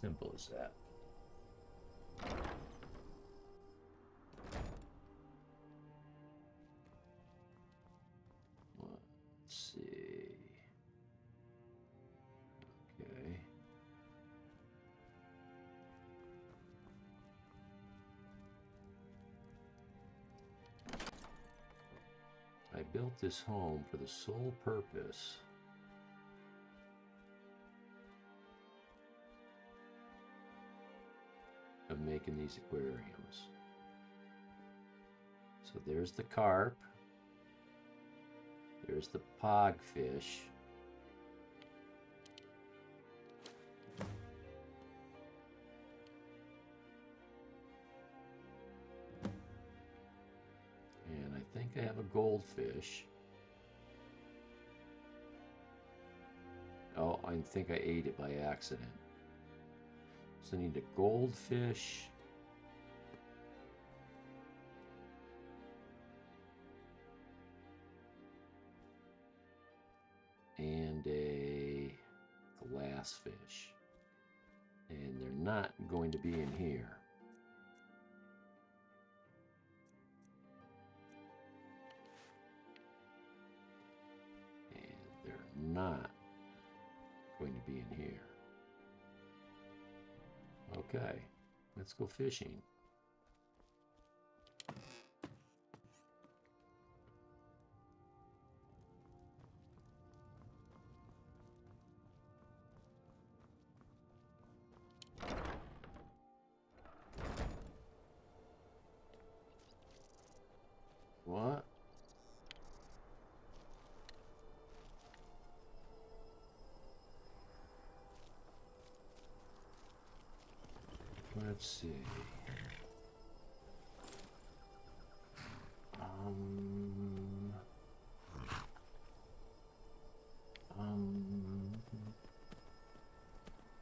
Simple as that. Let's see. Okay. I built this home for the sole purpose of making these aquariums. So there's the carp. There's the pogfish. And I think I have a goldfish. Oh, I think I ate it by accident. So I need a goldfish. And a glassfish. And they're not going to be in here. And they're not going to be in here. Okay, let's go fishing. What? Let's see.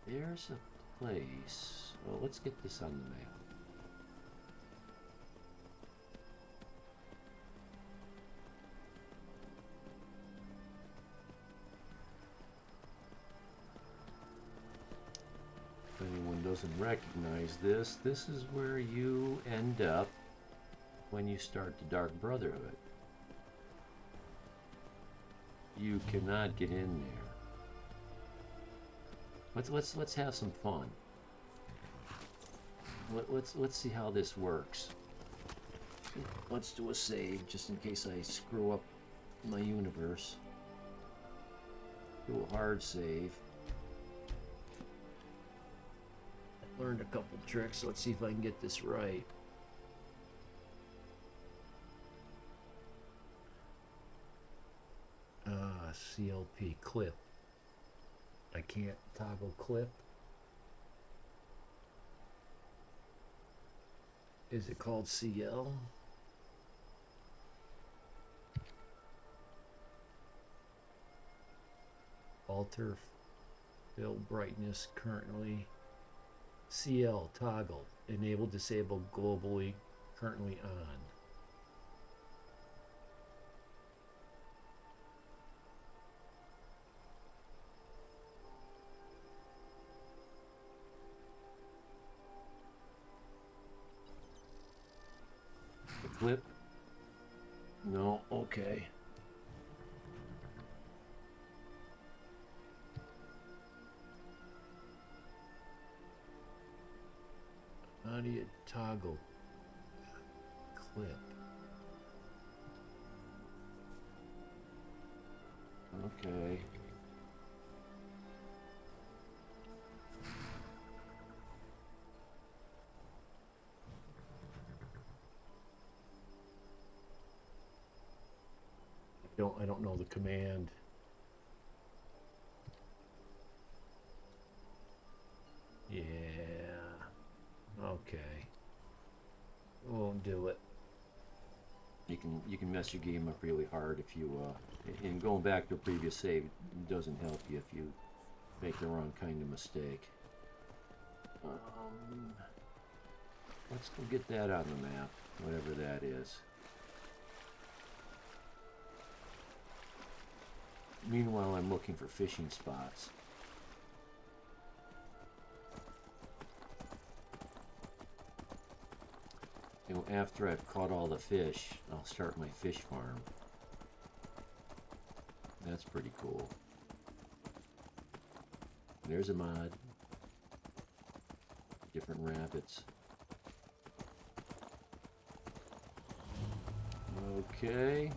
There's a place. Well, let's get this on the map. If anyone doesn't recognize this, this is where you end up when you start the Dark Brotherhood. You cannot get in there. Let's have some fun. Let's see how this works. Let's do a save just in case I screw up my universe. Do a hard save. I learned a couple tricks. Let's see if I can get this right. CLP clip. I can't toggle clip. Is it called CL? Alter fill brightness currently. CL toggle. Enable disable globally currently on. Clip? No, okay. How do you toggle clip? Okay. I don't know the command. Yeah. Okay. Won't do it. You can mess your game up really hard if you and going back to a previous save doesn't help you if you make the wrong kind of mistake. Let's go get that on the map, whatever that is. Meanwhile, I'm looking for fishing spots. you know, after I've caught all the fish, I'll start my fish farm. That's pretty cool. There's a mod. Different rabbits. Okay.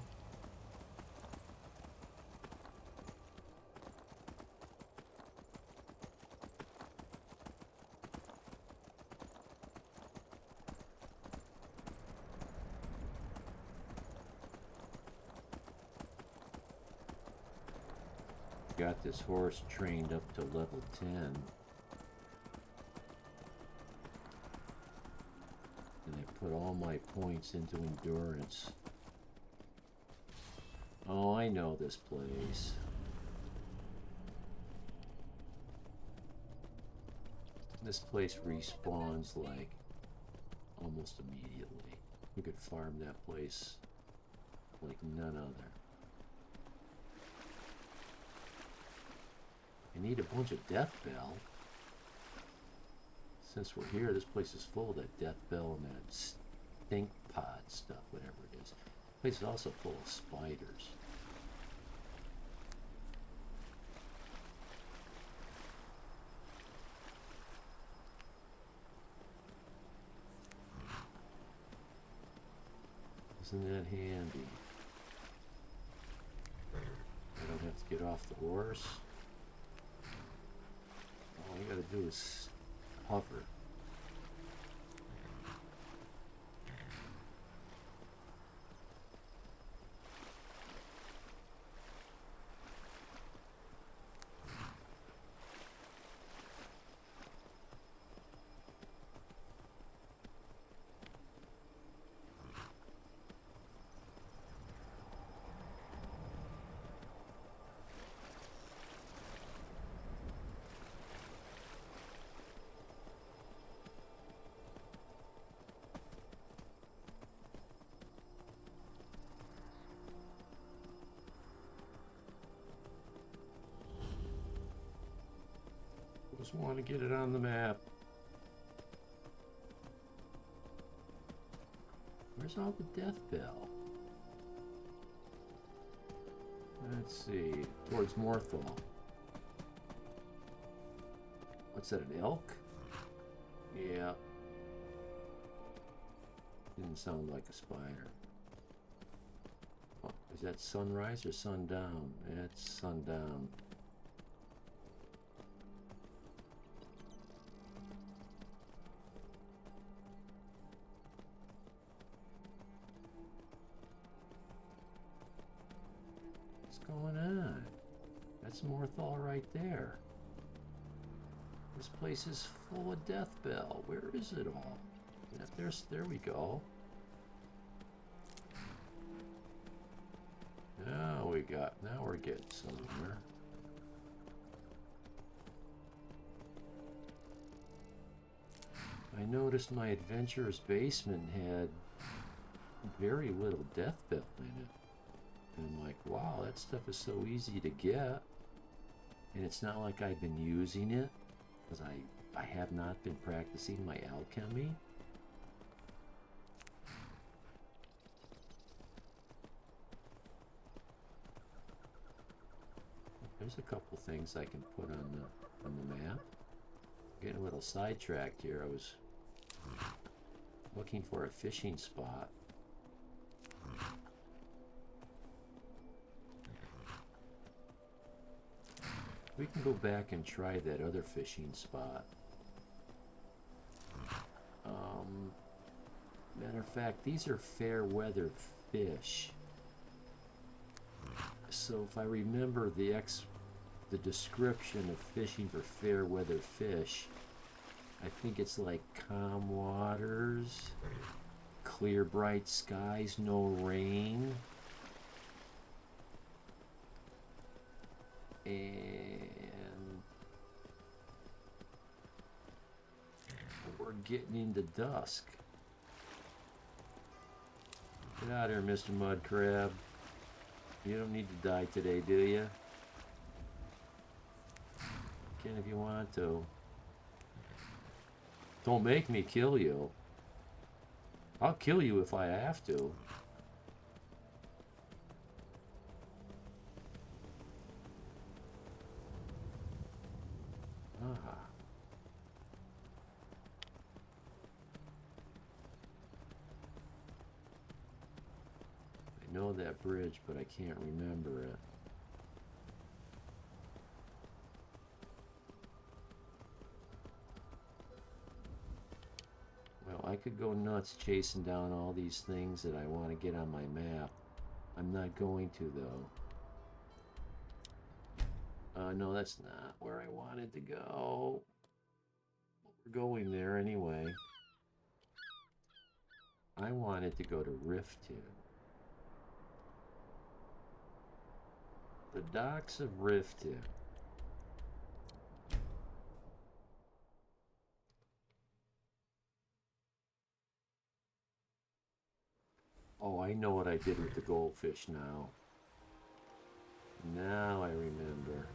Got this horse trained up to level 10. And I put all my points into endurance. Oh, I know this place. This place respawns like almost immediately. We could farm that place like none other. I need a bunch of death bell. Since we're here, this place is full of that death bell and that stink pod stuff, whatever it is. This place is also full of spiders. Isn't that handy? I don't have to get off the horse. All you gotta do is hover. Just want to get it on the map. Where's all the death bell? Let's see. Towards Morthal. What's that, an elk? Yeah. Didn't sound like a spider. Oh, is that sunrise or sundown? It's sundown. Going on? That's Morthal right there. This place is full of death bell. Where is it all? Yeah, there we go. Now we're getting somewhere. I noticed my adventurer's basement had very little death bell in it. And I'm like, wow, that stuff is so easy to get. And it's not like I've been using it, because I have not been practicing my alchemy. There's a couple things I can put on the map. Getting a little sidetracked here. I was looking for a fishing spot. We can go back and try that other fishing spot. Matter of fact, these are fair weather fish. So if I remember the description of fishing for fair weather fish, I think it's like calm waters, clear bright skies, no rain. And we're getting into dusk. Get out of here, Mr. Mud Crab. You don't need to die today, do you? You can if you want to. Don't make me kill you. I'll kill you if I have to. Ah. I know that bridge, but I can't remember it. Well, I could go nuts chasing down all these things that I want to get on my map. I'm not going to, though. No, that's not where I wanted to go. We're going there anyway. I wanted to go to Riften. The docks of Riften. Oh, I know what I did with the goldfish now. Now I remember.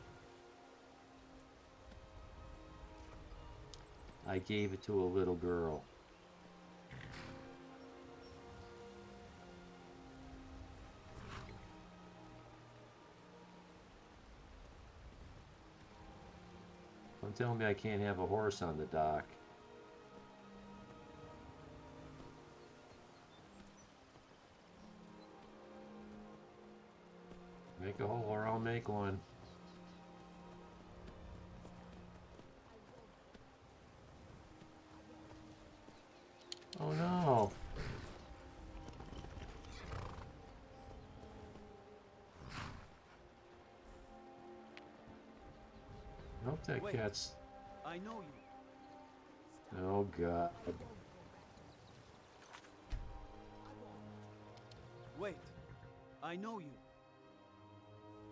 I gave it to a little girl. Don't tell me I can't have a horse on the dock. Make a hole or I'll make one. Oh no. I hope that cat's... I know you. Oh god. Wait, I know you.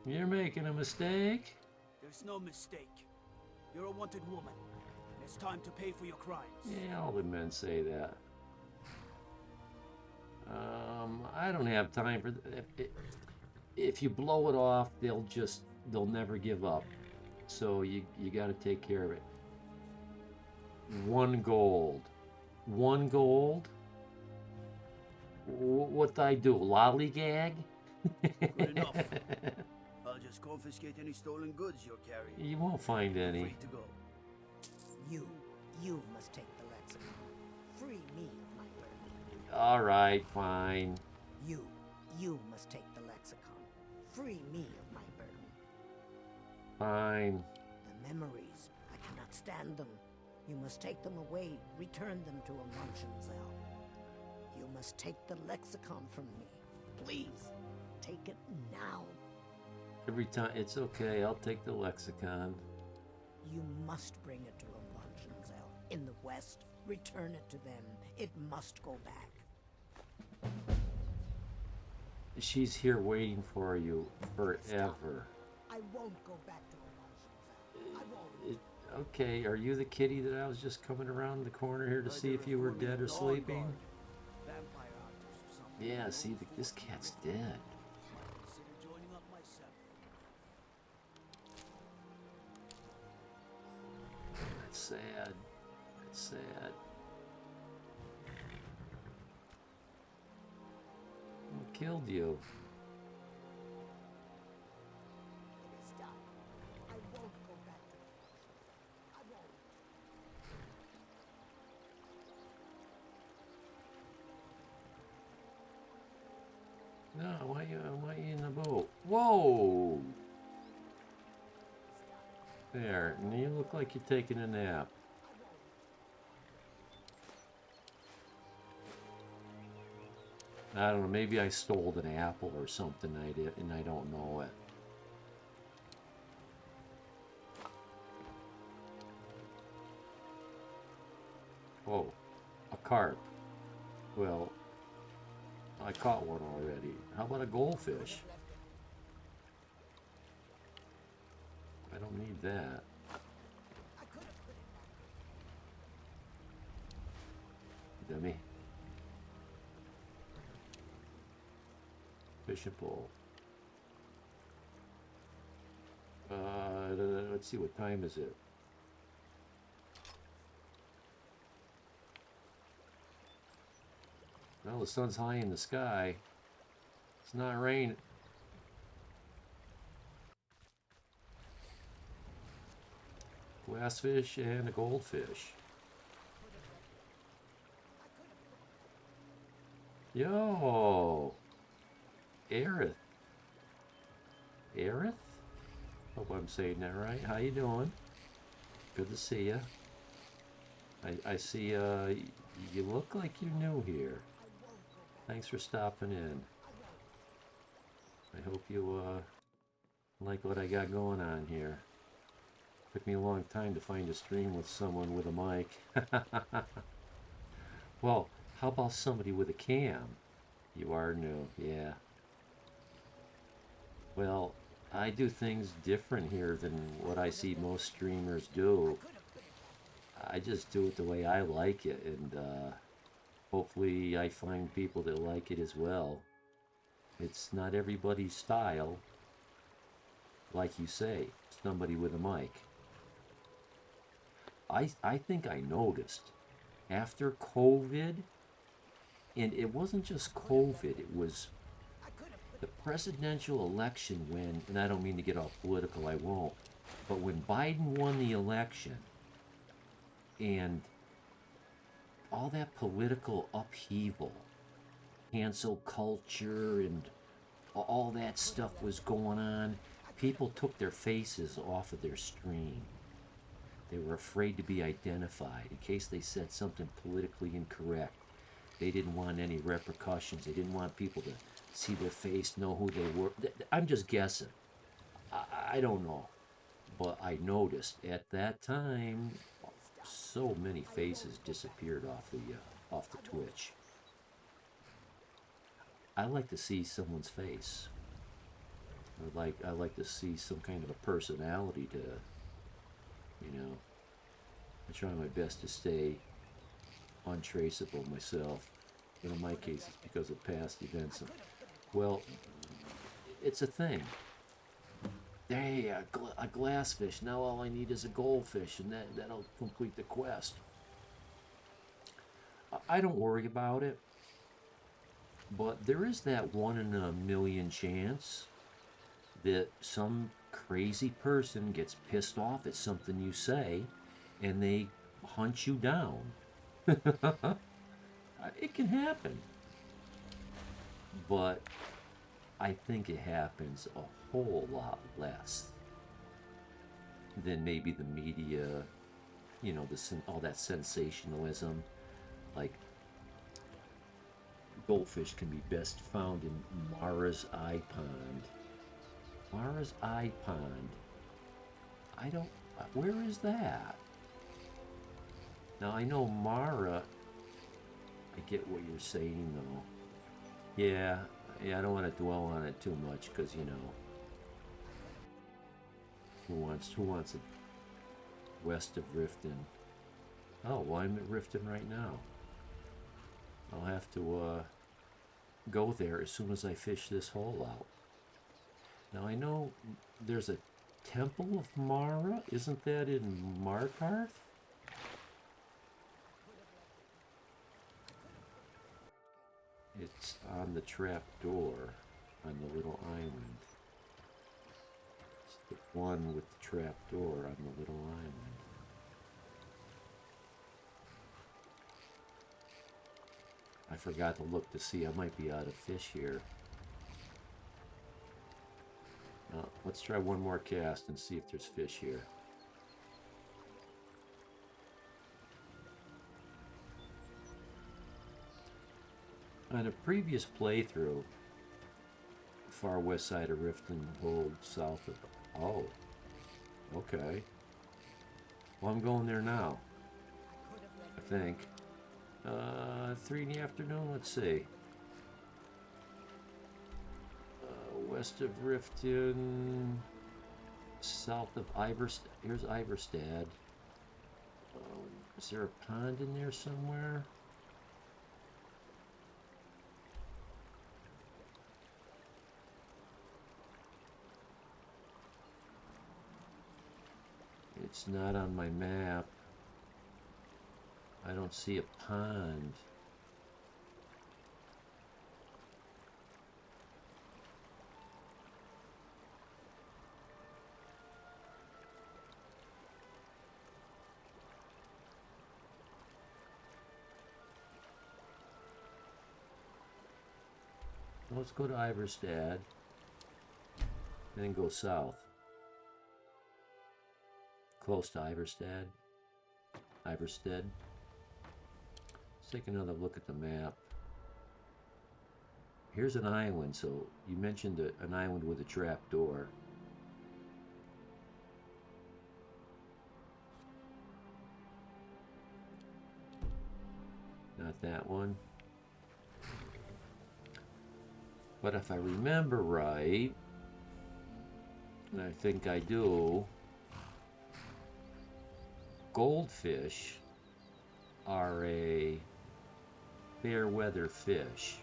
You're making a mistake? There's no mistake. You're a wanted woman. And it's time to pay for your crimes. Yeah, all the men say that. I don't have time for that. If you blow it off, they'll never give up. So you got to take care of it. 1 gold. 1 gold? What'd I do? Lollygag? Good enough. I'll just confiscate any stolen goods you're carrying. You won't find any. Free to go. You must take the lexicon. Free me of my burden. All right, fine. You must take the lexicon. Free me of my burden. Fine. The memories, I cannot stand them. You must take them away, return them to a Munchenzel. You must take the lexicon from me. Please, take it now. Every time, it's okay, I'll take the lexicon. You must bring it to a Munchenzel in the West. Return it to them. It must go back. She's here waiting for you forever. I won't go back to a Munchenzel. I won't. Okay, are you the kitty that I was just coming around the corner here to see if you were dead or sleeping? Vampire hunters or something. Yeah, see, this cat's dead. Might consider joining up myself. That's sad. That's sad. Who killed you? It is done. I won't go back to the Munchenzel. I won't. No, I want you in the boat. Whoa! There, and you look like you're taking a nap. I don't know, maybe I stole an apple or something and I don't know it. Oh, a carp. Well, I caught one already. How about a goldfish? I don't need that. I could have put it back. Dummy. Fishing pole. Let's see, what time is it? Well, the sun's high in the sky. It's not raining. Glassfish and a goldfish. Yo! Aerith. Aerith? Hope I'm saying that right. How you doing? Good to see you. I see, you look like you're new here. Thanks for stopping in. I hope you, like what I got going on here. Took me a long time to find a stream with someone with a mic. Well, how about somebody with a cam? You are new, yeah. Well, I do things different here than what I see most streamers do. I just do it the way I like it, and hopefully I find people that like it as well. It's not everybody's style. Like you say, somebody with a mic. I think I noticed after COVID, and it wasn't just COVID, it was the presidential election when, and I don't mean to get all political, I won't, but when Biden won the election and all that political upheaval, cancel culture and all that stuff was going on, people took their faces off of their stream. They were afraid to be identified in case they said something politically incorrect. They didn't want any repercussions. They didn't want people to see their face, know who they were. I'm just guessing. I don't know. But I noticed at that time, so many faces disappeared off the Twitch. I like to see someone's face. I like to see some kind of a personality to, you know. I try my best to stay untraceable myself. But in my case, it's because of past events. Well, it's a thing. Hey, a glassfish. Now all I need is a goldfish, and that'll complete the quest. I don't worry about it, but there is that 1 in a million chance that some crazy person gets pissed off at something you say, and they hunt you down. It can happen, but I think it happens a whole lot less than maybe the media, you know, all that sensationalism. Like, goldfish can be best found in Mara's Eye Pond. Mara's Eye Pond. Where is that? Now, I know Mara, I get what you're saying, though. Yeah, I don't want to dwell on it too much, because, you know, who wants it west of Riften? Oh, well, I'm at Riften right now. I'll have to go there as soon as I fish this hole out. Now, I know there's a Temple of Mara. Isn't that in Markarth? It's on the trap door on the little island. It's the one with the trap door on the little island. I forgot to look to see. I might be out of fish here. Let's try one more cast and see if there's fish here. On a previous playthrough, far west side of Riften Hold, south of... Oh, okay. Well, I'm going there now, I think. 3 in the afternoon, let's see. West of Riften, south of Iverstad. Here's Iverstad. Is there a pond in there somewhere? It's not on my map. I don't see a pond. Let's go to Iverstead. And then go south. Close to Iverstead. Let's take another look at the map. Here's an island, so you mentioned an island with a trap door. Not that one. But if I remember right, and I think I do, goldfish are a fair weather fish.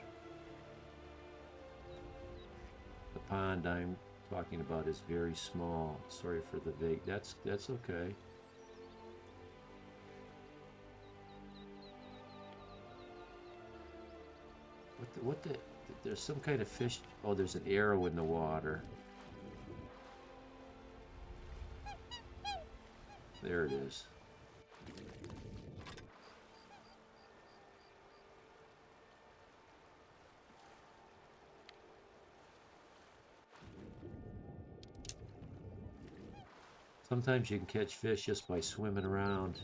The pond I'm talking about is very small. Sorry for the vague. That's okay. What the? There's some kind of fish. Oh, there's an arrow in the water. There it is. Sometimes you can catch fish just by swimming around.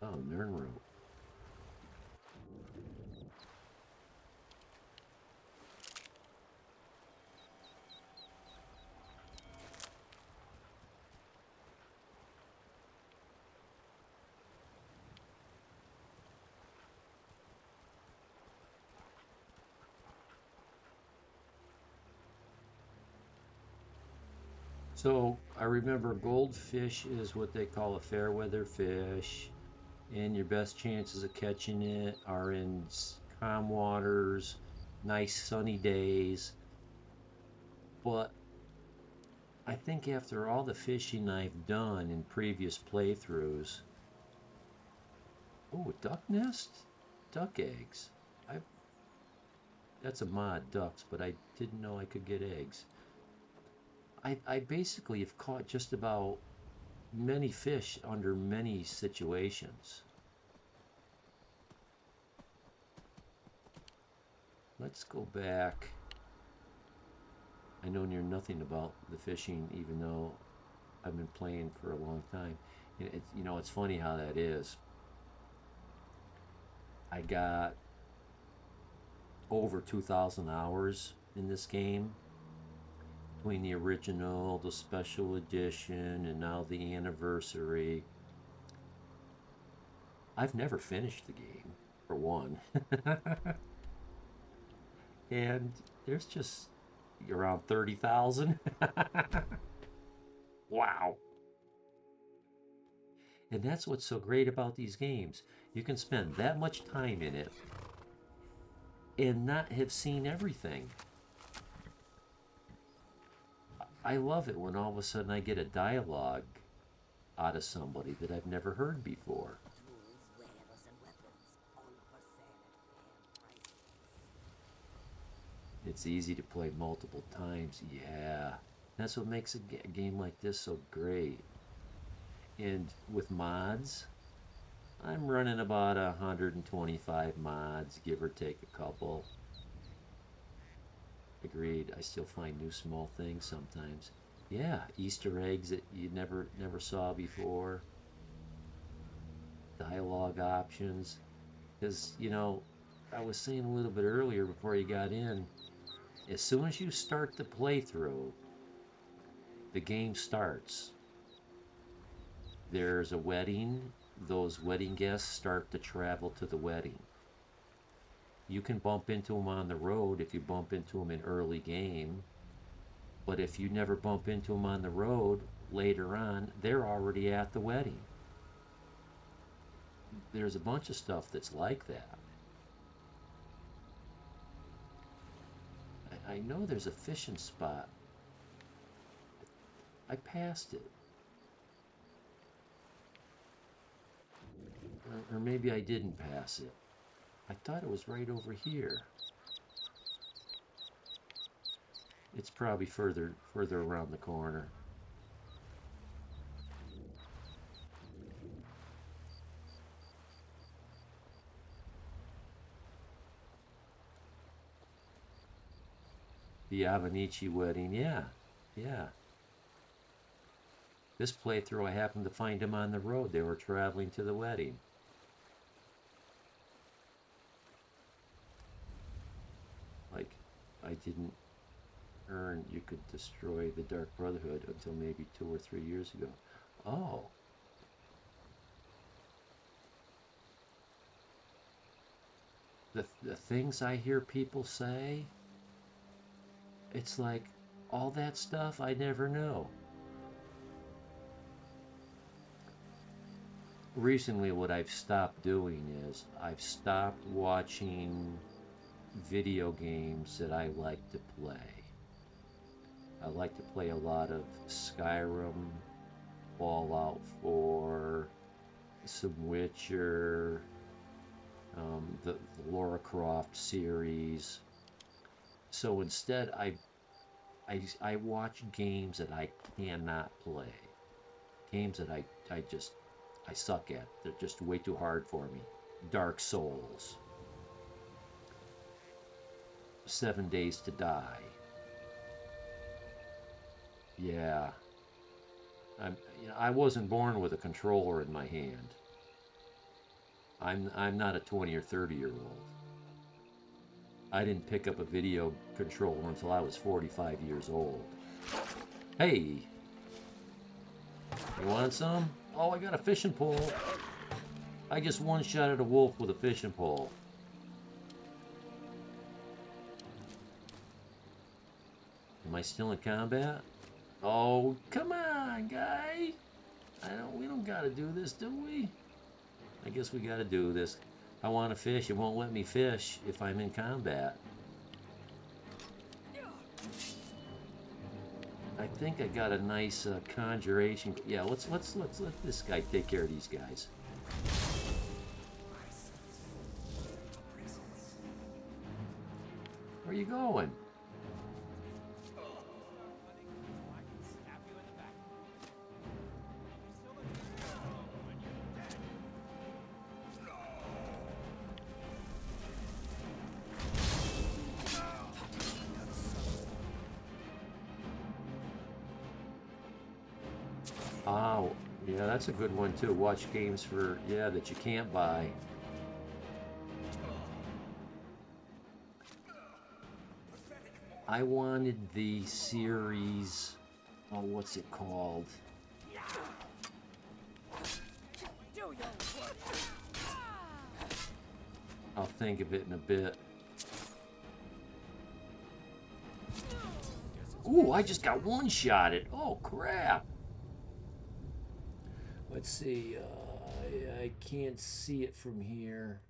Oh, Nern rope. So I remember goldfish is what they call a fair weather fish, and your best chances of catching it are in calm waters, nice sunny days. But I think after all the fishing I've done in previous playthroughs, oh, duck nest, duck eggs. That's a mod, ducks, but I didn't know I could get eggs. I basically have caught just about many fish under many situations. Let's go back. I know near nothing about the fishing, even though I've been playing for a long time. It's funny how that is. I got over 2,000 hours in this game. Between the original, the special edition, and now the anniversary. I've never finished the game, for one. And there's just around 30,000. Wow. And that's what's so great about these games. You can spend that much time in it and not have seen everything. I love it when all of a sudden I get a dialogue out of somebody that I've never heard before. It's easy to play multiple times. Yeah, that's what makes a game like this so great. And with mods, I'm running about 125 mods, give or take a couple. Agreed. I still find new small things sometimes. Yeah, Easter eggs that you never saw before. Dialogue options. Because, I was saying a little bit earlier before you got in, as soon as you start the playthrough, the game starts. There's a wedding. Those wedding guests start to travel to the wedding. You can bump into them on the road if you bump into them in early game. But if you never bump into them on the road, later on, they're already at the wedding. There's a bunch of stuff that's like that. I know there's a fishing spot. I passed it. Or maybe I didn't pass it. I thought it was right over here. It's probably further around the corner. The Avenici wedding, yeah. Yeah. This playthrough, I happened to find him on the road. They were traveling to the wedding. Like, I didn't earn you could destroy the Dark Brotherhood until maybe 2 or 3 years ago. Oh. The things I hear people say, it's like all that stuff I never know. Recently, what I've stopped doing is I've stopped watching video games that I like to play. I like to play a lot of Skyrim, Fallout 4, some Witcher, the Lara Croft series. So instead, I watch games that I cannot play. Games that I suck at. They're just way too hard for me. Dark Souls. 7 Days to Die. Yeah. I wasn't born with a controller in my hand. I'm not a 20 or 30-year-old. I didn't pick up a video controller until I was 45 years old. Hey! You want some? Oh, I got a fishing pole. I just one-shotted a wolf with a fishing pole. Am I still in combat? Oh, come on, guy. We don't gotta do this, do we? I guess we gotta do this. I want to fish. It won't let me fish if I'm in combat. I think I got a nice conjuration. Yeah, let's let this guy take care of these guys. Where are you going? Oh, yeah, that's a good one too. Watch games for, yeah, that you can't buy. I wanted the series, oh, what's it called? I'll think of it in a bit. Ooh, I just got one-shotted. Oh, crap. Let's see, I can't see it from here.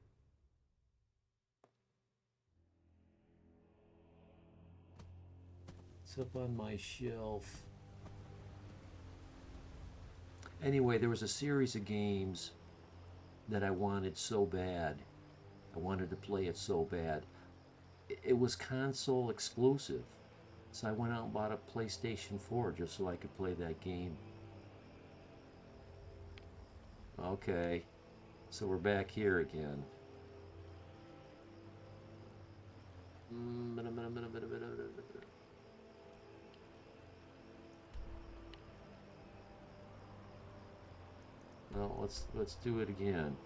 It's up on my shelf. Anyway, there was a series of games that I wanted so bad. I wanted to play it so bad. It was console exclusive. So I went out and bought a PlayStation 4 just so I could play that game. Okay, so we're back here again. Well, let's do it again.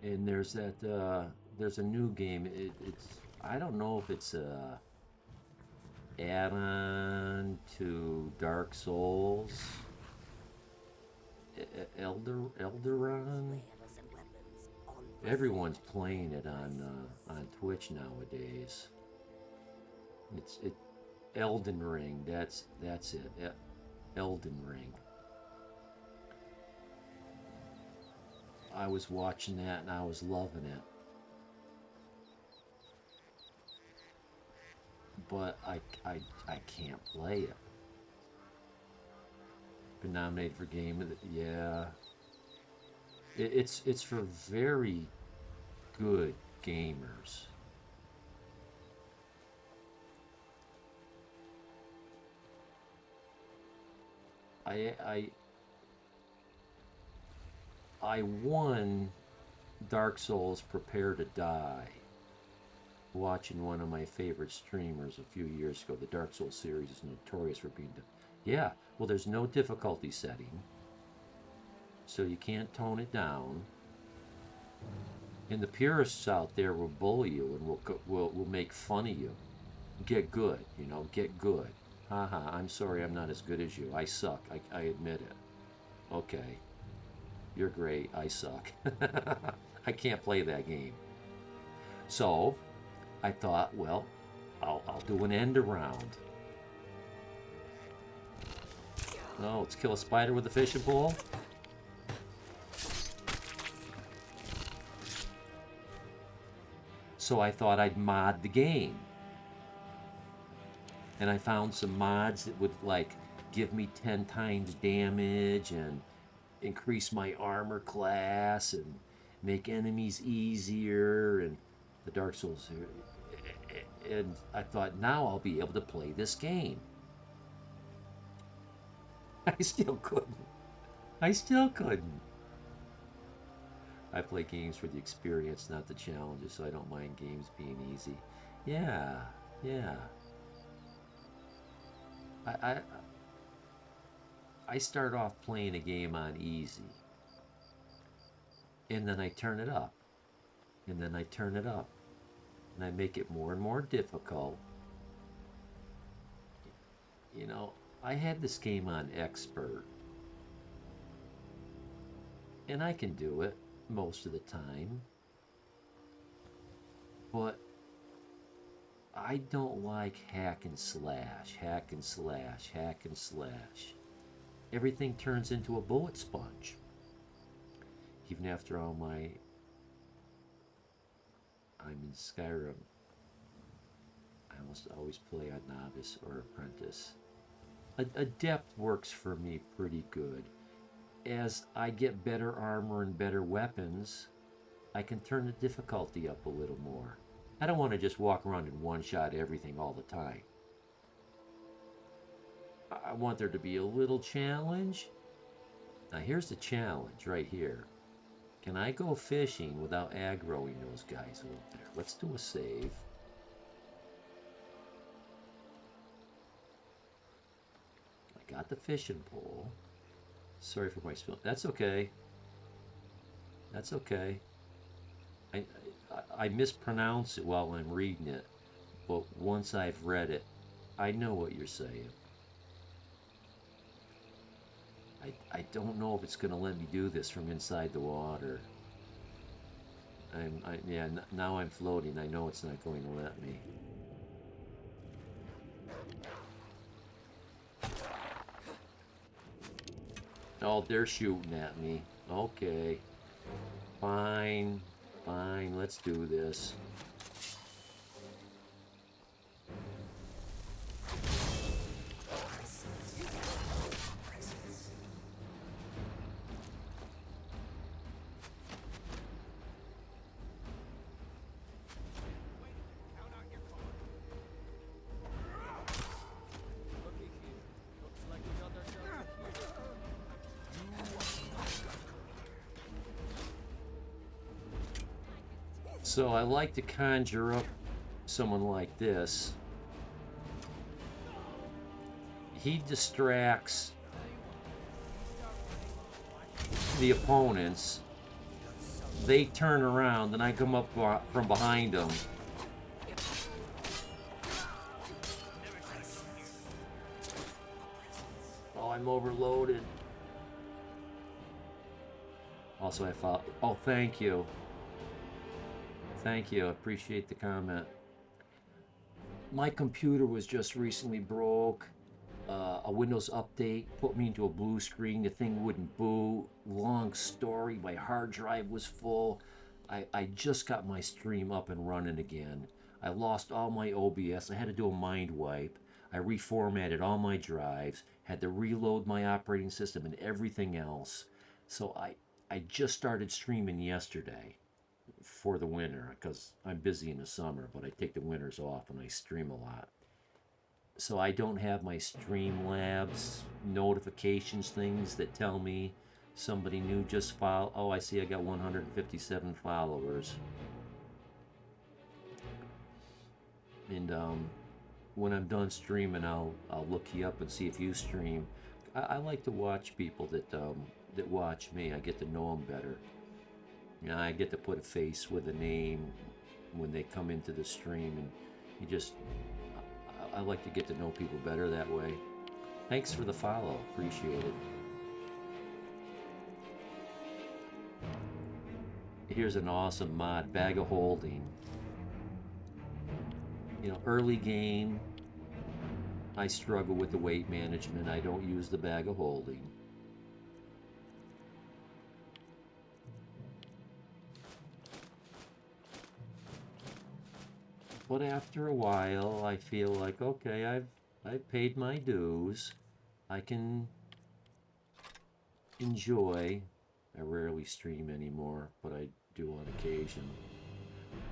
And there's that there's a new game. It's I don't know if it's a add-on to Dark Souls. Elderon. Everyone's playing it on Twitch nowadays. It's Elden Ring. That's it. Elden Ring. I was watching that and I was loving it. But I can't play it. Been nominated for Game of the Yeah. It's for very good gamers. I won Dark Souls Prepare to Die. Watching one of my favorite streamers a few years ago. The Dark Souls series is notorious for being... Yeah, well, there's no difficulty setting, so you can't tone it down. And the purists out there will bully you and will make fun of you. Get good, you know, get good. Haha, I'm sorry I'm not as good as you. I suck, I admit it. Okay, you're great, I suck. I can't play that game. So, I thought, well, I'll do an end around. Oh, let's kill a spider with a fishing pole. So I thought I'd mod the game. And I found some mods that would like give me 10 times damage and increase my armor class and make enemies easier and the Dark Souls. And I thought, now I'll be able to play this game. I still couldn't. I still couldn't. I play games for the experience, not the challenges, so I don't mind games being easy. Yeah, yeah. I start off playing a game on easy, and then I turn it up, and then I turn it up, and I make it more and more difficult. You know, I had this game on expert, and I can do it most of the time, but I don't like hack and slash, hack and slash, hack and slash. Everything turns into a bullet sponge. Even after all my... I'm in Skyrim. I almost always play on novice or apprentice. Adept works for me pretty good. As I get better armor and better weapons, I can turn the difficulty up a little more. I don't want to just walk around and one-shot everything all the time. I want there to be a little challenge. Now here's the challenge right here. Can I go fishing without aggroing those guys over there? Let's do a save. I got the fishing pole. Sorry for my spill. That's okay. That's okay. I mispronounce it while I'm reading it, but once I've read it, I know what you're saying. I don't know if it's going to let me do this from inside the water. Yeah, now I'm floating. I know it's not going to let me. Oh, they're shooting at me. Okay. Fine. Fine, let's do this. So I like to conjure up someone like this. He distracts the opponents. They turn around, and I come up from behind them. Oh, I'm overloaded. Also, I found... Oh, thank you. Thank you. I appreciate the comment. My computer was just recently broke. A Windows update put me into a blue screen. The thing wouldn't boot. Long story. My hard drive was full. I just got my stream up and running again. I lost all my OBS. I had to do a mind wipe. I reformatted all my drives. Had to reload my operating system and everything else. So I just started streaming yesterday for the winter because I'm busy in the summer, but I take the winters off and I stream a lot. So I don't have my Streamlabs notifications things that tell me Somebody new just followed. Oh, I see I got 157 followers. And when I'm done streaming, I'll look you up and see if you stream. I like to watch people that watch me. I get to know them better. You know, I get to put a face with a name when they come into the stream, and you just I like to get to know people better that way. Thanks for the follow. Appreciate it. Here's an awesome mod, Bag of Holding. You know, early game, I struggle with the weight management. I don't use the Bag of Holding. But after a while, I feel like, okay, I've paid my dues. I can enjoy. I rarely stream anymore, but I do on occasion.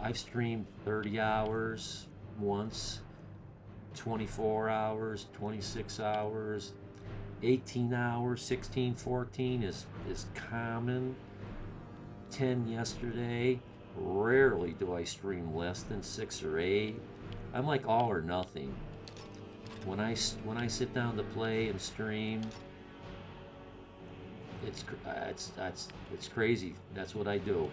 I've streamed 30 hours once, 24 hours, 26 hours, 18 hours, 16, 14 is common. 10 yesterday. Rarely do I stream less than 6 or 8. I'm like all or nothing. When I sit down to play and stream, it's crazy. That's what I do.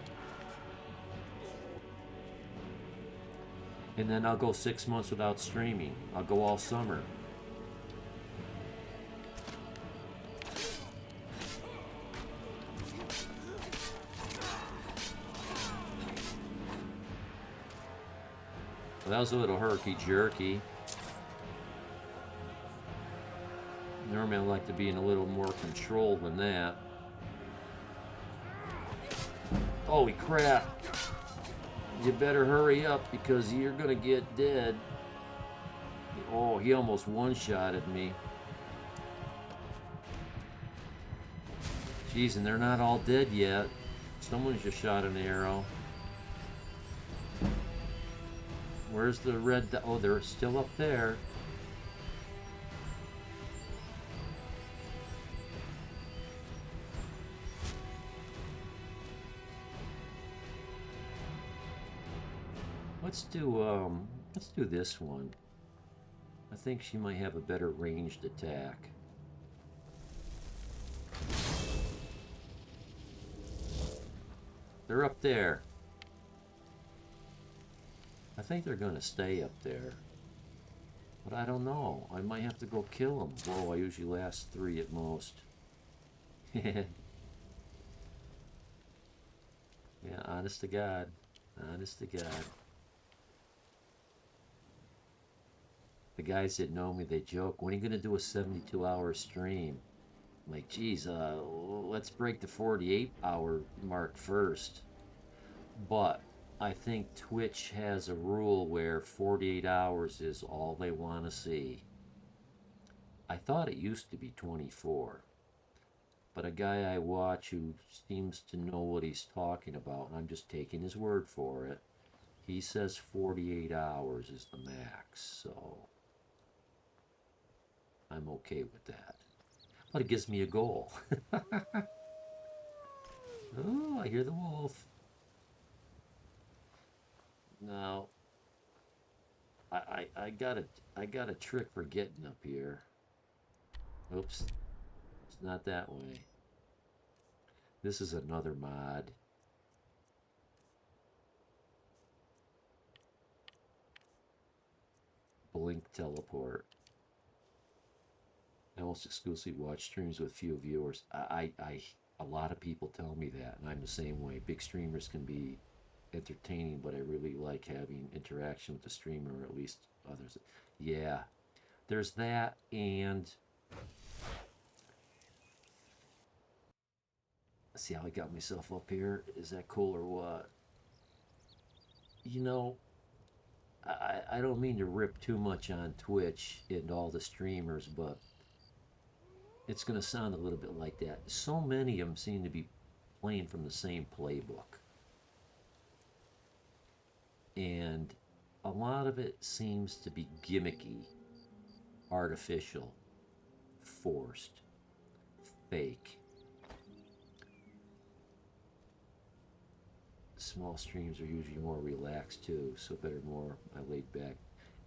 And then I'll go 6 months without streaming. I'll go all summer. Well, that was a little herky-jerky. Normally I like to be in a little more control than that. Holy crap! You better hurry up because you're gonna get dead. Oh, he almost one-shotted me. Jeez, and they're not all dead yet. Someone's just shot an arrow. Where's the red? Oh, they're still up there. Let's do this one. I think she might have a better ranged attack. They're up there. I think they're gonna stay up there. But I don't know. I might have to go kill them. Whoa, I usually last 3 at most. Yeah, honest to God. Honest to God. The guys that know me, they joke, when are you going to do a 72-hour stream? I'm like, geez, let's break the 48-hour mark first. But I think Twitch has a rule where 48 hours is all they want to see. I thought it used to be 24. But a guy I watch who seems to know what he's talking about, and I'm just taking his word for it, he says 48 hours is the max, so I'm okay with that. But it gives me a goal. Oh, I hear the wolf. Now, I got a trick for getting up here. Oops, it's not that way. This is another mod. Blink teleport. I almost exclusively watch streams with few viewers. A lot of people tell me that, and I'm the same way. Big streamers can be entertaining, but I really like having interaction with the streamer, or at least others. Yeah, there's that, and see how I got myself up here? Is that cool or what? You know, I don't mean to rip too much on Twitch and all the streamers, but it's going to sound a little bit like that. So many of them seem to be playing from the same playbook. And a lot of it seems to be gimmicky, artificial, forced, fake. small streams are usually more relaxed too, so better more I laid back.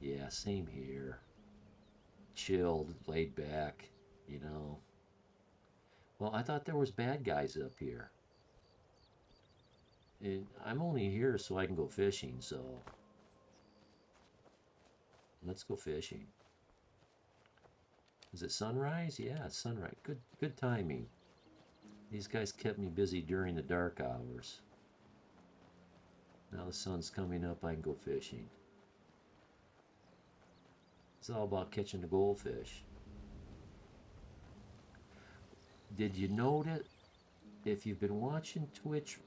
Yeah, same here. Chilled, laid back, you know. Well, I thought there was bad guys up here. And I'm only here so I can go fishing, so let's go fishing. Is it sunrise? Yeah, it's sunrise. Good timing. These guys kept me busy during the dark hours. Now the sun's coming up, I can go fishing. It's all about catching the goldfish. Did you notice, if you've been watching Twitch,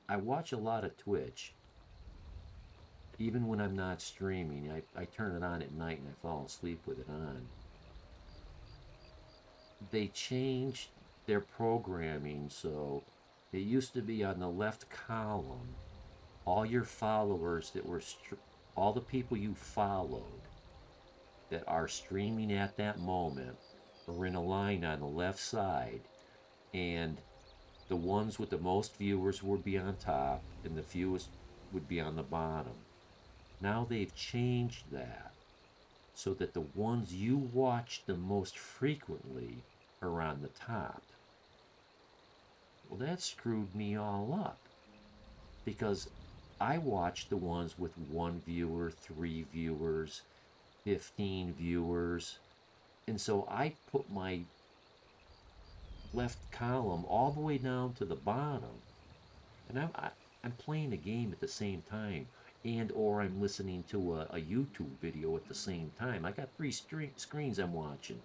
I watch a lot of Twitch. Even when I'm not streaming, I turn it on at night and I fall asleep with it on. They changed their programming, so it used to be on the left column, all your followers that were, all the people you followed that are streaming at that moment are in a line on the left side, and the ones with the most viewers would be on top and the fewest would be on the bottom. Now they've changed that so that the ones you watch the most frequently are on the top. Well, that screwed me all up because I watch the ones with 1 viewer, 3 viewers, 15 viewers, and so I put my left column all the way down to the bottom, and I'm playing a game at the same time, and or I'm listening to a YouTube video at the same time. I got 3 screens I'm watching.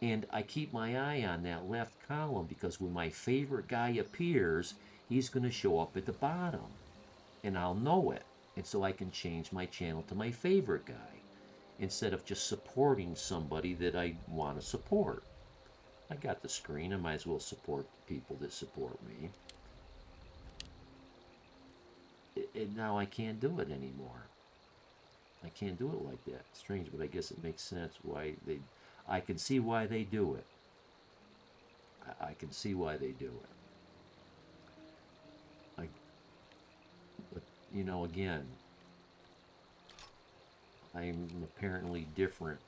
And I keep my eye on that left column because when my favorite guy appears, he's going to show up at the bottom. And I'll know it. And so I can change my channel to my favorite guy instead of just supporting somebody that I want to support. I got the screen. I might as well support the people that support me. And now I can't do it anymore. I can't do it like that. Strange, but I guess it makes sense why they... I can see why they do it. I can see why they do it. But, you know, again, I'm apparently different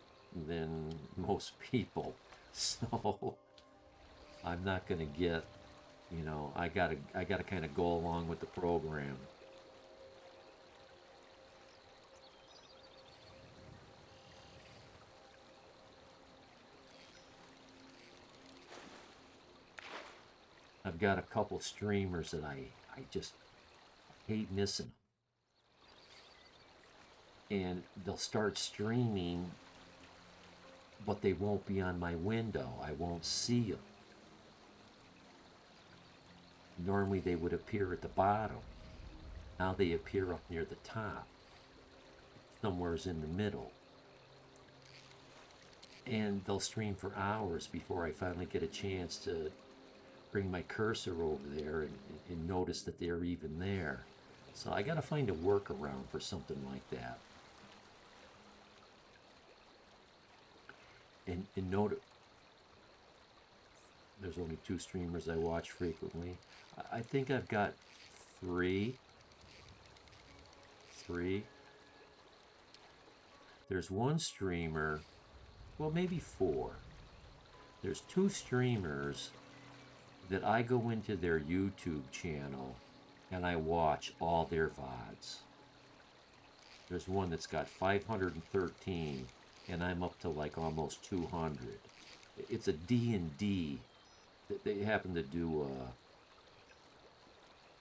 than most people. So I'm not going to get, you know, I gotta kind of go along with the program. I've got a couple streamers that I just hate missing them. And they'll start streaming, but they won't be on my window. I won't see them. Normally they would appear at the bottom. Now they appear up near the top. Somewhere's in the middle. And they'll stream for hours before I finally get a chance to bring my cursor over there and notice that they're even there. So I gotta find a workaround for something like that. And note, there's only 2 streamers I watch frequently. I think I've got 3. There's 1 streamer, well, maybe 4. There's 2 streamers that I go into their YouTube channel and I watch all their VODs. There's one that's got 513 and I'm up to like almost 200. It's a D&D. They happen to do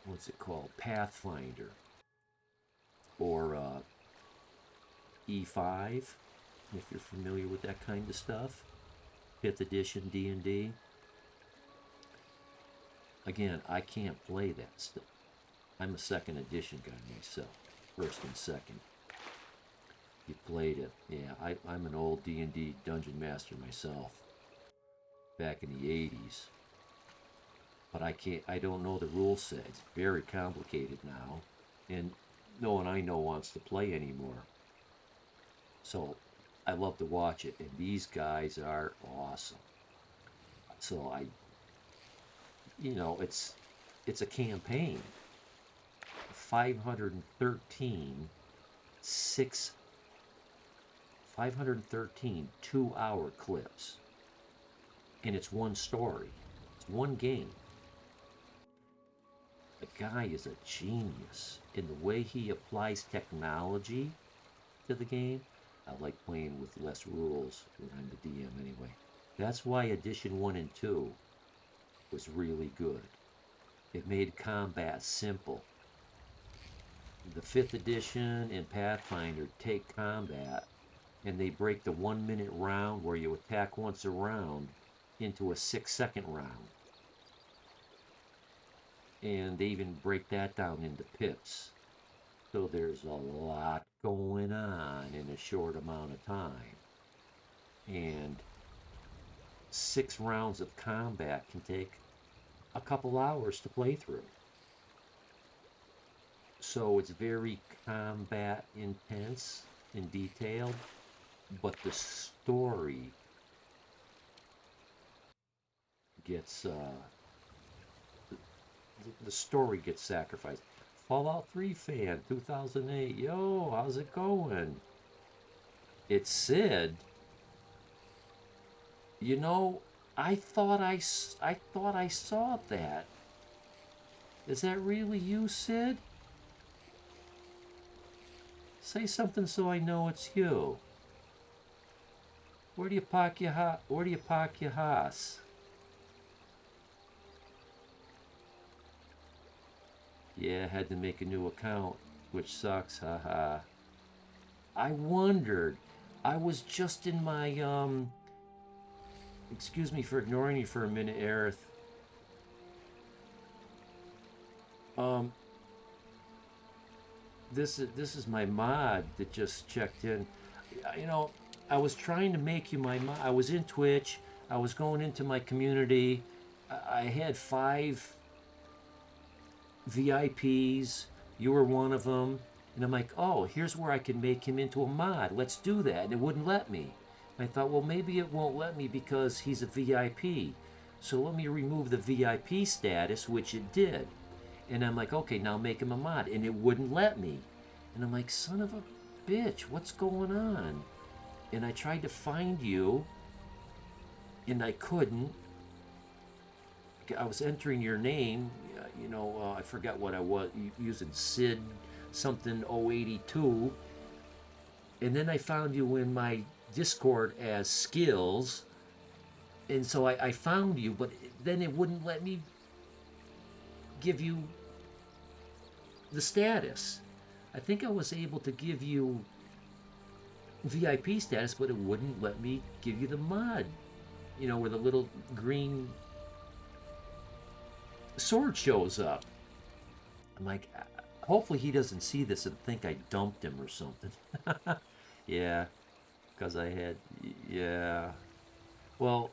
what's it called? Pathfinder. Or E5, if you're familiar with that kind of stuff. 5th edition D&D. Again, I can't play that stuff. I'm a 2nd edition guy myself. 1st and 2nd. You played it. Yeah, I'm an old D&D dungeon master myself. Back in the 80s. But I don't know the rule set. It's very complicated now. And no one I know wants to play anymore. So I love to watch it. And these guys are awesome. So you know, it's it's a campaign. 513 six 513 2-hour clips, and it's one story. It's one game. The guy is a genius in the way he applies technology to the game. I like playing with less rules when I'm the DM anyway. That's why edition 1 and 2 was really good. It made combat simple. The 5th edition and Pathfinder take combat and they break the 1-minute round where you attack once a round into a 6-second round. And they even break that down into pips. So there's a lot going on in a short amount of time. And 6 rounds of combat can take a couple hours to play through. So it's very combat intense and detailed, but the story gets the story gets sacrificed. Fallout 3 fan, 2008. Yo, how's it going? It's Sid. You know, I thought I saw that. Is that really you, Sid? Say something so I know it's you. Where do you park your house? Yeah, I had to make a new account, which sucks, haha. I wondered. I was just in my, excuse me for ignoring you for a minute, Aerith. This is my mod that just checked in. You know, I was trying to make you my mod. I was in Twitch. I was going into my community. I had 5 VIPs. You were one of them. And I'm like, oh, here's where I can make him into a mod. Let's do that. And it wouldn't let me. And I thought, well, maybe it won't let me because he's a VIP. So let me remove the VIP status, which it did. And I'm like, okay, now make him a mod. And it wouldn't let me. And I'm like, son of a bitch, what's going on? And I tried to find you, and I couldn't. I was entering your name, I forgot what I was, using Sid something 082. And then I found you in my Discord as Skills. And so I found you, but then it wouldn't let me give you the status. I think I was able to give you VIP status, but it wouldn't let me give you the mod. Where the little green sword shows up. I'm like, hopefully he doesn't see this and think I dumped him or something. Yeah, because I had, yeah. Well,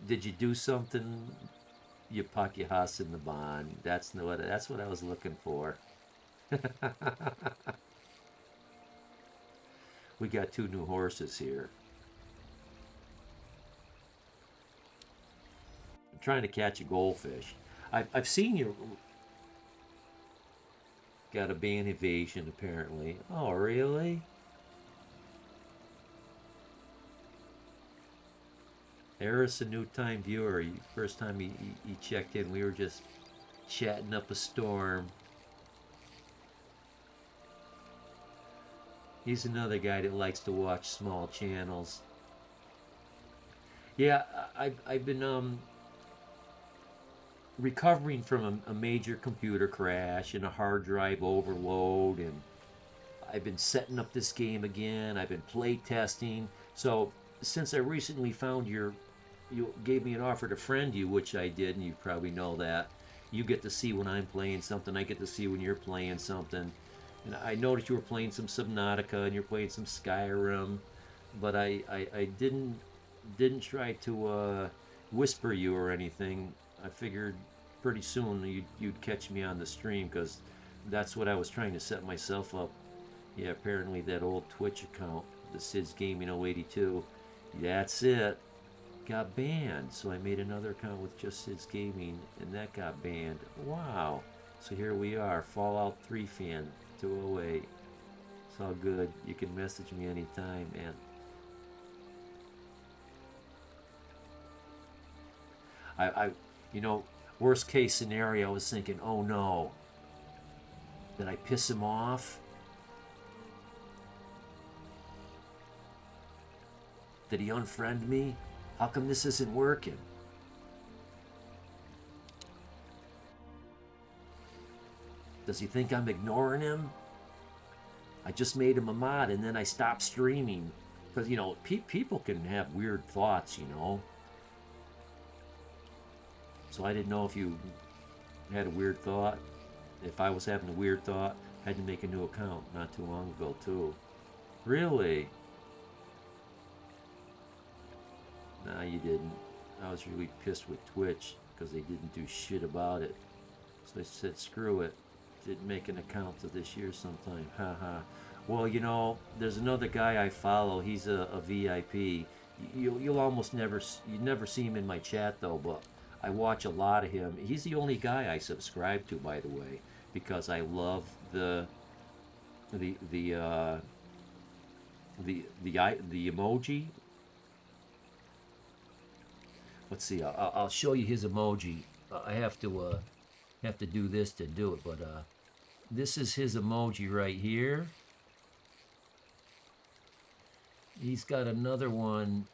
did you do something? You pack your house in the bond. That's what I was looking for. We got 2 new horses here. I'm trying to catch a goldfish. I've seen you. Got a ban evasion apparently. Oh, really? Eris, a new time viewer. First time he checked in, we were just chatting up a storm. He's another guy that likes to watch small channels. Yeah, I've been recovering from a major computer crash and a hard drive overload, and I've been setting up this game again. I've been play testing. So since I recently found you gave me an offer to friend you, which I did, and you probably know that. You get to see when I'm playing something. I get to see when you're playing something. And I noticed you were playing some Subnautica and you're playing some Skyrim, but I didn't try to whisper you or anything. I figured pretty soon you'd catch me on the stream, because that's what I was trying to set myself up. Yeah, apparently that old Twitch account, the Sid's Gaming 082, that's it. got banned. So I made another account with Just Sid's Gaming, and that got banned. Wow. So here we are, Fallout 3 fan 208. It's all good. You can message me anytime, man. You know, worst case scenario, I was thinking, oh no, did I piss him off? Did he unfriend me? How come this isn't working? Does he think I'm ignoring him? I just made him a mod and then I stopped streaming. Because, you know, people can have weird thoughts, you know. So I didn't know if you had a weird thought. If I was having a weird thought, I had to make a new account not too long ago, too. Really? Nah, you didn't. I was really pissed with Twitch because they didn't do shit about it. So I said, screw it. Didn't make an account to this year sometime. Haha. Well, you know, there's another guy I follow. He's a VIP. You'll almost never see him in my chat though, but I watch a lot of him. He's the only guy I subscribe to, by the way, because I love the emoji. Let's see. I'll show you his emoji. I have to do this to do it, but this is his emoji right here. He's got another one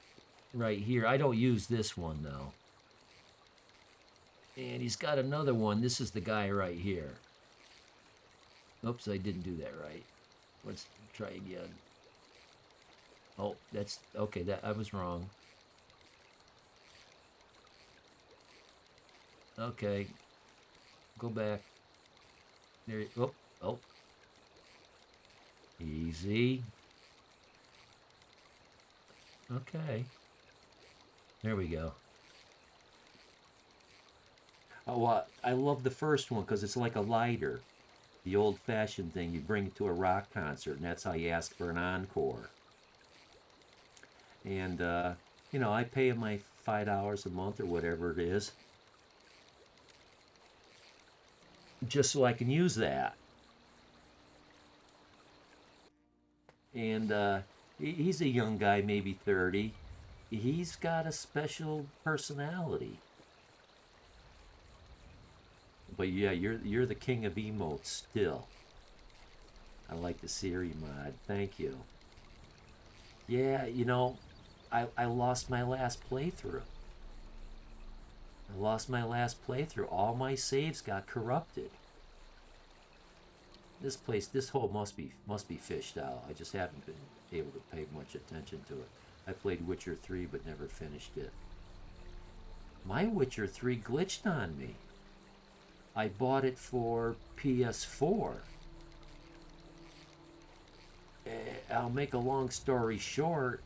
right here. I don't use this one though. And he's got another one. This is the guy right here. Oops, I didn't do that right. Let's try again. Oh, that's okay. That I was wrong. Okay, go back. There. Oh. Easy. Okay. There we go. Oh, I love the first one because it's like a lighter. The old-fashioned thing. You bring it to a rock concert, and that's how you ask for an encore. And, you know, I pay him my $5 a month or whatever it is, just so I can use that. And he's a young guy, maybe 30. He's got a special personality. But yeah, you're the king of emotes still. I like the Siri mod. Thank you. Yeah, you know, I lost my last playthrough. All my saves got corrupted. This hole must be fished out. I just haven't been able to pay much attention to it. I played Witcher 3 but never finished it. My Witcher 3 glitched on me. I bought it for PS4. I'll make a long story short.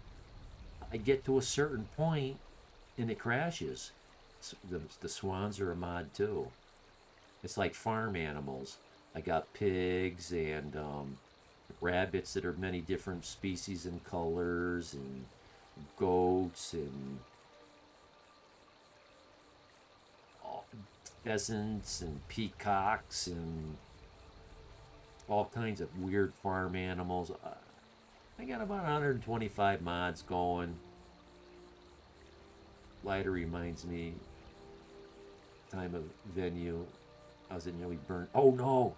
I get to a certain point and it crashes. The swans are a mod too. It's like farm animals. I got pigs and rabbits that are many different species and colors, and goats and pheasants and peacocks and all kinds of weird farm animals. I got about 125 mods going. Lighter reminds me, time of venue, I was nearly burnt. Oh no!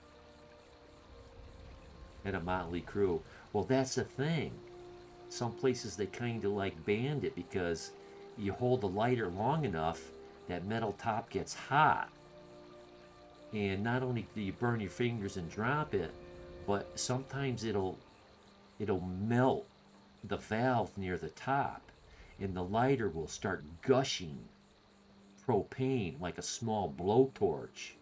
Had a motley crew. Well, that's the thing. Some places they kind of like banned it because you hold the lighter long enough, that metal top gets hot. And not only do you burn your fingers and drop it, but sometimes it'll melt the valve near the top, and the lighter will start gushing propane like a small blowtorch.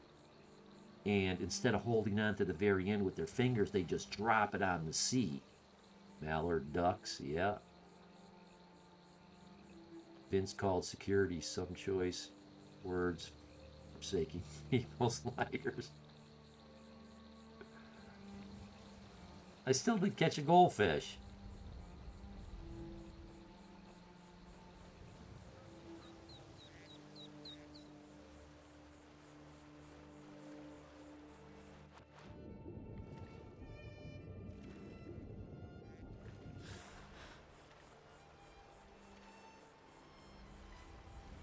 And instead of holding on to the very end with their fingers, they just drop it on the seat. Mallard ducks, yeah. Vince called security some choice words forsaking people's lighters. I still did catch a goldfish.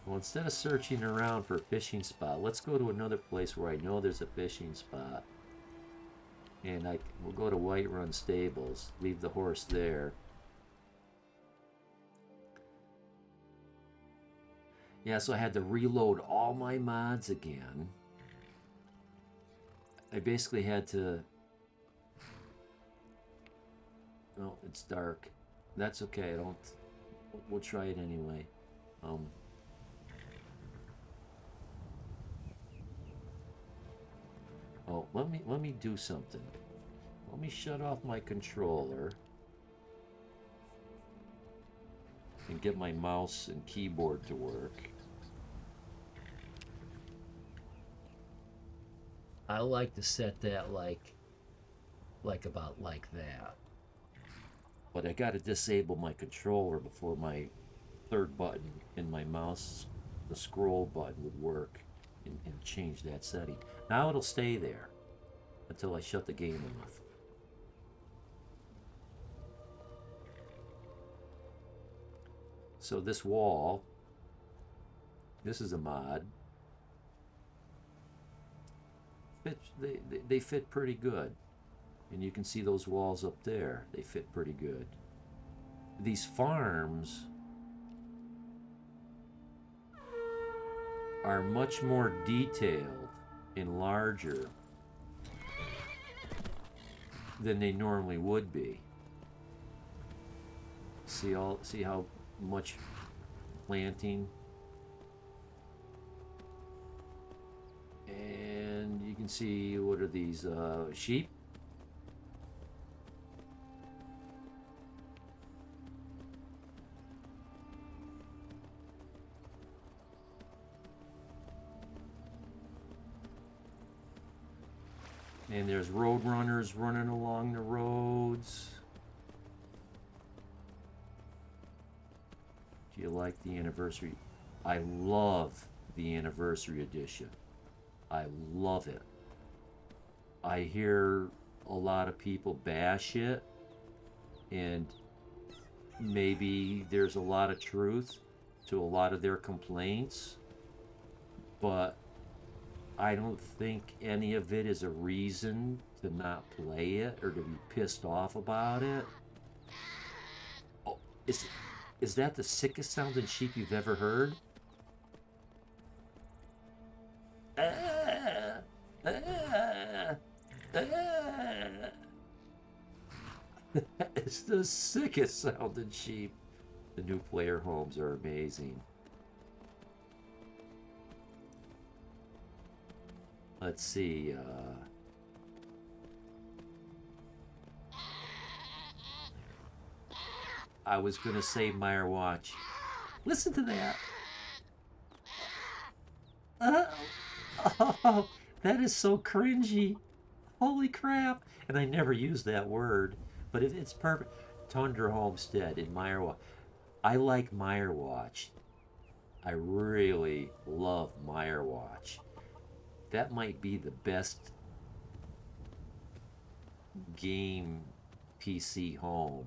Well, instead of searching around for a fishing spot, let's go to another place where I know there's a fishing spot. And we'll go to Whiterun Stables, leave the horse there. Yeah, so I had to reload all my mods again. I basically had to... Oh, it's dark. That's okay, we'll try it anyway. Oh, let me do something. Let me shut off my controller and get my mouse and keyboard to work. I like to set that like about like that. But I got to disable my controller before my third button in my mouse, the scroll button, would work and change that setting. Now it'll stay there until I shut the game off. So this wall, this is a mod. They fit pretty good. And you can see those walls up there. They fit pretty good. These farms are much more detailed and larger than they normally would be. See how much planting, and you can see, what are these, sheep? And there's road runners running along the roads. Do you like the anniversary? I love the anniversary edition. I love it. I hear a lot of people bash it, and maybe there's a lot of truth to a lot of their complaints, but I don't think any of it is a reason to not play it or to be pissed off about it. Oh, is that the sickest sounding sheep you've ever heard? It's the sickest sounding sheep. The new player homes are amazing. Let's see, I was gonna say Meyer Watch. Listen to that. Oh, that is so cringy. Holy crap. And I never use that word, but it's perfect. Tundra Homestead in Meyer Watch. I like Meyer Watch. I really love Meyer Watch. That might be the best game PC home,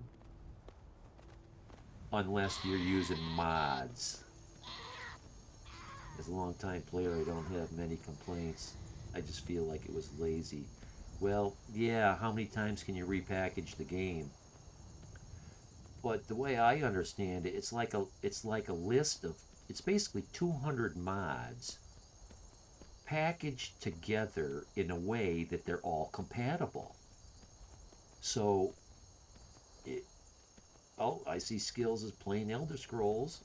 unless you're using mods. As a long-time player, I don't have many complaints. I just feel like it was lazy. Well, yeah, how many times can you repackage the game? But the way I understand it, it's like a list of, it's basically 200 mods packaged together in a way that they're all compatible. So, oh, I see Skills is playing Elder Scrolls.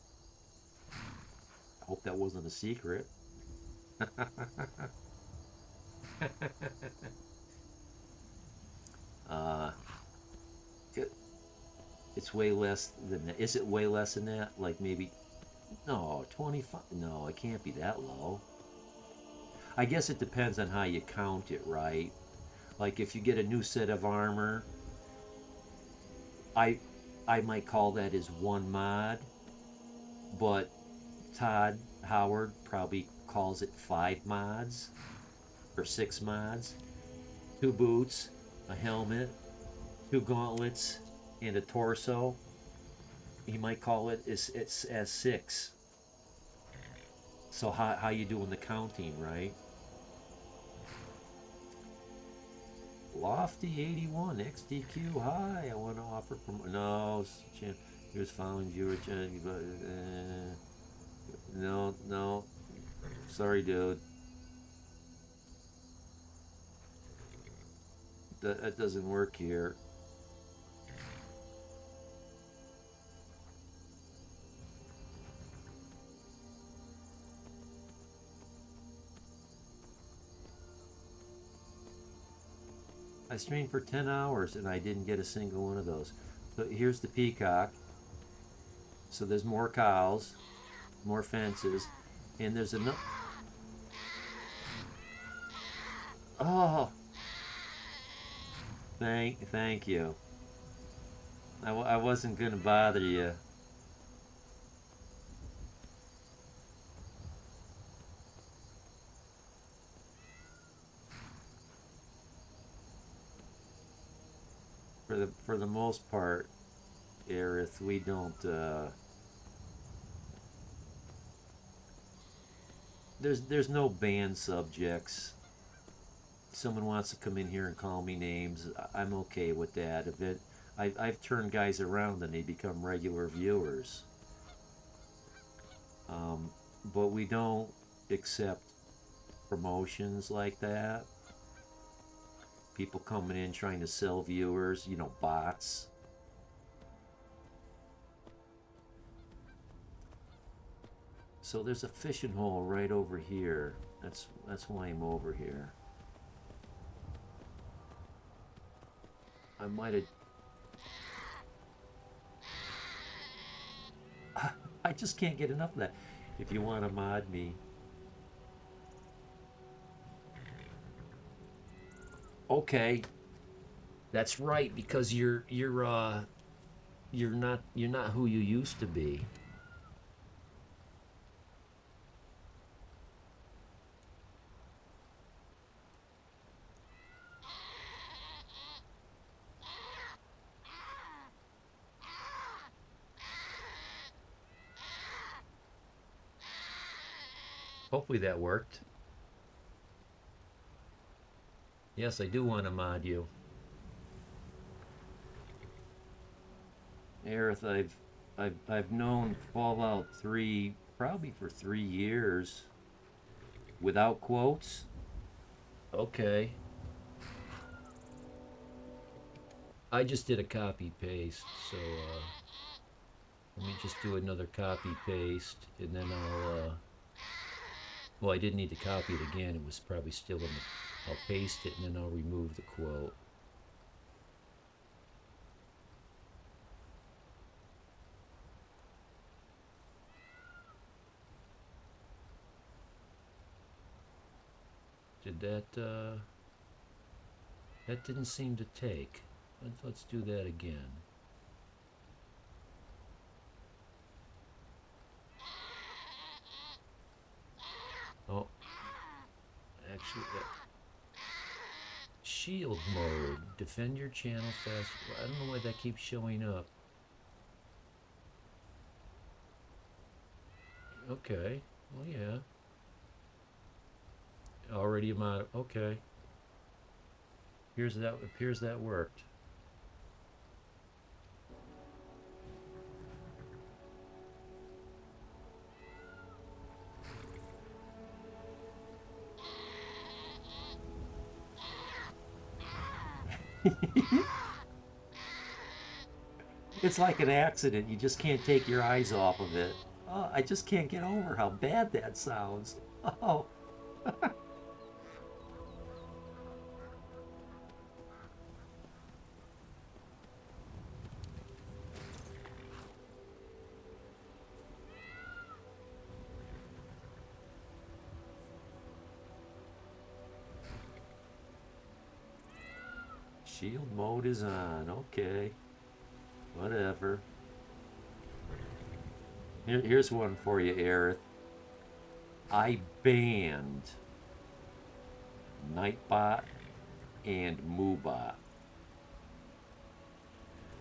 I hope that wasn't a secret. It's way less than that. Is it way less than that? Like maybe, no, 25, no, it can't be that low. I guess it depends on how you count it, right? Like if you get a new set of armor, I might call that as one mod, but Todd Howard probably calls it 5 mods or 6 mods. 2 boots, a helmet, 2 gauntlets, and a torso. He might call it as 6. So how you doing the counting, right? Lofty 81 XDQ. Hi, I want to offer no. Here's following viewer. No, no. Sorry, dude. That doesn't work here. I streamed for 10 hours and I didn't get a single one of those. So here's the peacock. So there's more cows, more fences, and there's another. Oh, thank you. I wasn't gonna bother you. For the most part, Aerith, we don't. There's no banned subjects. Someone wants to come in here and call me names, I'm okay with that. If it, I've turned guys around and they become regular viewers. But we don't accept promotions like that. People coming in trying to sell viewers, you know, bots. So there's a fishing hole right over here. That's why I'm over here. I might have. I just can't get enough of that. If you want to mod me. Okay. That's right, because you're not who you used to be. Hopefully that worked. Yes, I do want to mod you. Aerith, I've known Fallout 3 probably for 3 years. Without quotes? Okay. I just did a copy paste, so let me just do another copy paste, and then well, I didn't need to copy it again. It was probably still in the. I'll paste it and then I'll remove the quote. Did that, that didn't seem to take. Let's do that again. Oh, actually, shield mode. Defend your channel fast. I don't know why that keeps showing up. Okay, well, yeah. Already amount. Okay. Appears that worked. It's like an accident. You just can't take your eyes off of it. Oh, I just can't get over how bad that sounds. Oh. Shield mode is on. Okay. Whatever. Here's one for you, Aerith. I banned Nightbot and Moobot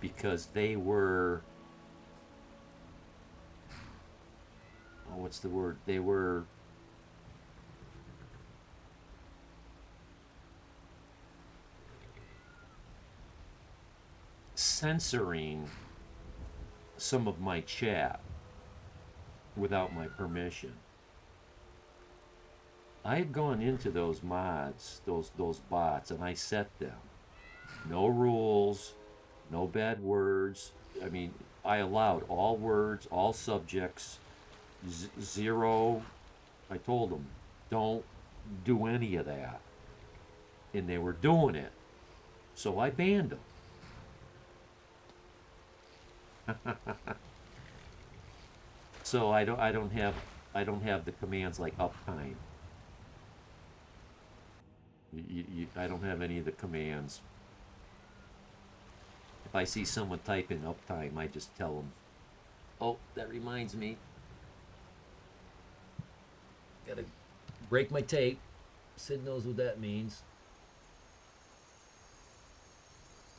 because they were, oh, what's the word? They were censoring some of my chat without my permission. I had gone into those mods, those bots, and I set them. No rules, no bad words. I mean, I allowed all words, all subjects, zero. I told them, don't do any of that. And they were doing it. So I banned them. So I don't have the commands like uptime. I don't have any of the commands. If I see someone type in uptime, I just tell them, oh, that reminds me. Gotta break my tape. Sid knows what that means.